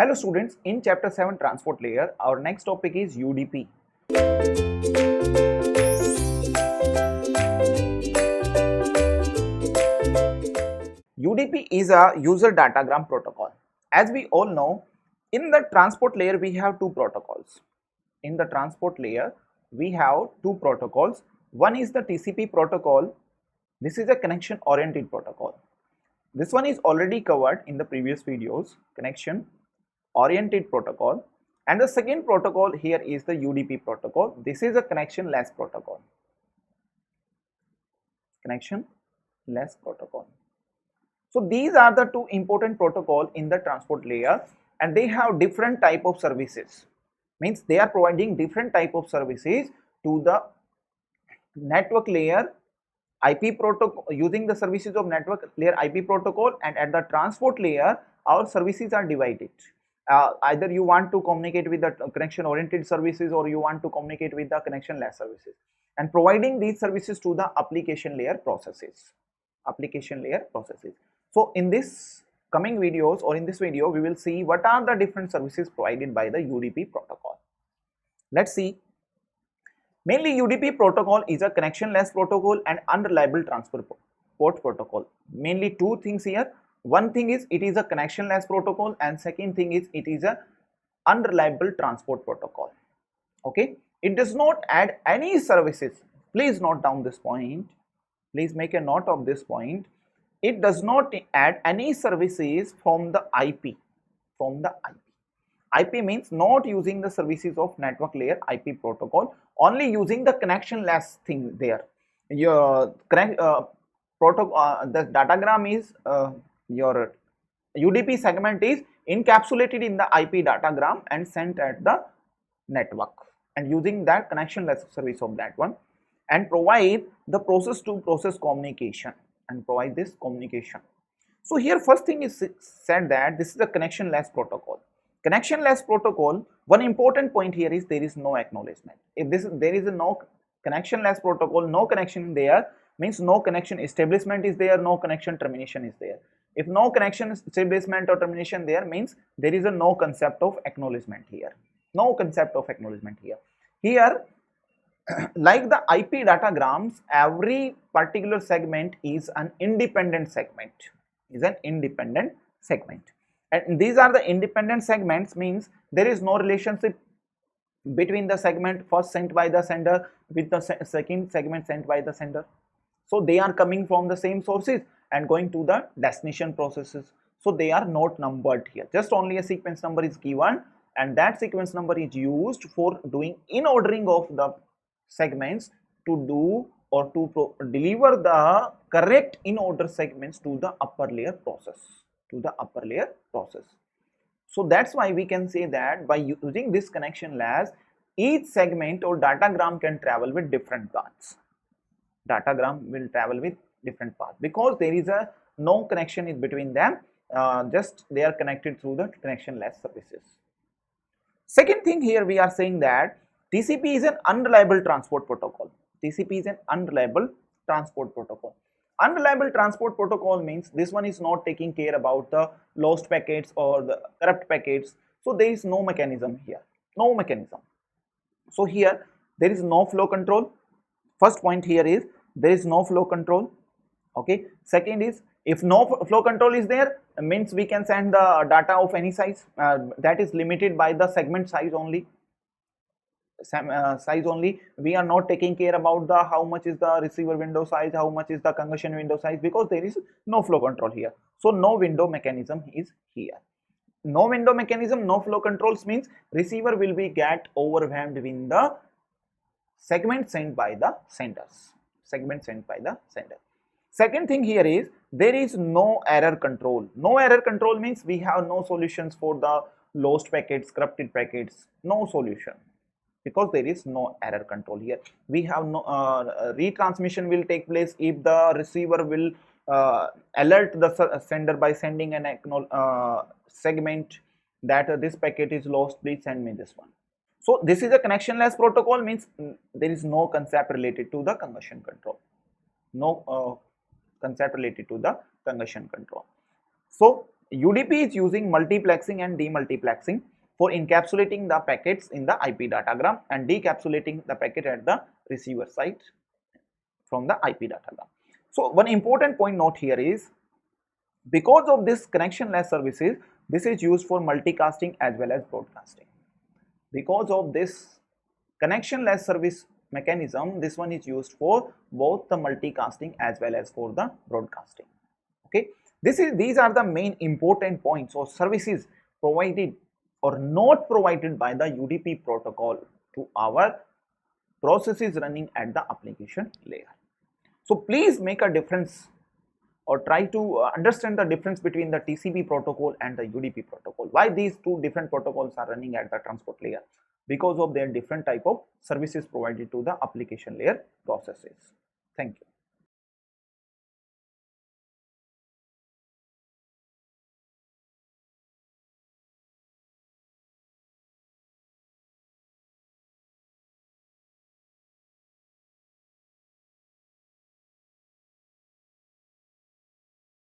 Hello students, in chapter 7 transport layer, our next topic is UDP. UDP is a user datagram protocol. As we all know, in the transport layer we have two protocols. In the transport layer we have two protocols. One is the TCP protocol. This is a connection oriented protocol. This one is already covered in the previous videos, connection oriented protocol, and the second protocol here is the UDP protocol. This is a connectionless protocol. Connectionless protocol. So these are the two important protocols in the transport layer, and they have different type of services. Means they are providing different type of services to the network layer IP protocol, using the services of network layer IP protocol, and at the transport layer our services are divided. Either you want to communicate with the connection oriented services or you want to communicate with the connectionless services, and providing these services to the application layer processes. So in this coming videos, or in this video, we will see what are the different services provided by the UDP protocol. Let's see. Mainly UDP protocol is a connectionless protocol and unreliable transport protocol. Mainly two things here. One thing is it is a connectionless protocol, and second thing is it is a unreliable transport protocol. Okay, it does not add any services. Please note down this point. Please make a note of this point. It does not add any services from the IP. IP means not using the services of network layer IP protocol, only using the connectionless thing there. Your protocol, the datagram is your UDP segment is encapsulated in the IP datagram and sent at the network, and using that connectionless service of that one, and provide the process to process communication, and provide this communication. So here first thing is said that this is a connectionless protocol. Connectionless protocol, one important point here is there is no acknowledgement. If there is a no connectionless protocol, no connection there, means no connection establishment is there, no connection termination is there. If no connection establishment or termination there, means there is a no concept of acknowledgement here. Here like the IP datagrams, every particular segment is an independent segment. And these are the independent segments, means there is no relationship between the segment first sent by the sender with the second segment sent by the sender. So they are coming from the same sources and going to the destination processes. So they are not numbered here. Just only a sequence number is given, and that sequence number is used for doing in ordering of the segments to do or to deliver the correct in order segments to the upper layer process. So that's why we can say that by using this connectionless, each segment or datagram can travel with different paths. Because there is a no connection in between them. Just they are connected through the connectionless services. Second thing here we are saying that TCP is an unreliable transport protocol. Unreliable transport protocol means this one is not taking care about the lost packets or the corrupt packets. So there is no mechanism here. So here there is no flow control. First point here is there is no flow control. Okay. Second is, if no flow control is there, means we can send the data of any size that is limited by the segment size only. We are not taking care about the how much is the receiver window size, how much is the congestion window size, because there is no flow control here. So no window mechanism is here. No window mechanism, no flow controls means receiver will be get overwhelmed in the segment sent by the senders. Second thing here is there is no error control. No error control means we have no solutions for the lost packets, corrupted packets, no solution, because there is no error control here. We have no retransmission will take place if the receiver will alert the sender by sending an segment that this packet is lost, please send me this one. So this is a connectionless protocol, means there is no concept related to the congestion control. So UDP is using multiplexing and demultiplexing for encapsulating the packets in the IP datagram and decapsulating the packet at the receiver side from the IP datagram. So one important point note here is, because of this connectionless services, this is used for multicasting as well as broadcasting. Because of this connectionless service mechanism, this one is used for both the multicasting as well as for the broadcasting. Okay, these are the main important points or services provided or not provided by the UDP protocol to our processes running at the application layer. So please make a difference or try to understand the difference between the TCP protocol and the UDP protocol. Why these two different protocols are running at the transport layer? Because of their different type of services provided to the application layer processes. Thank you.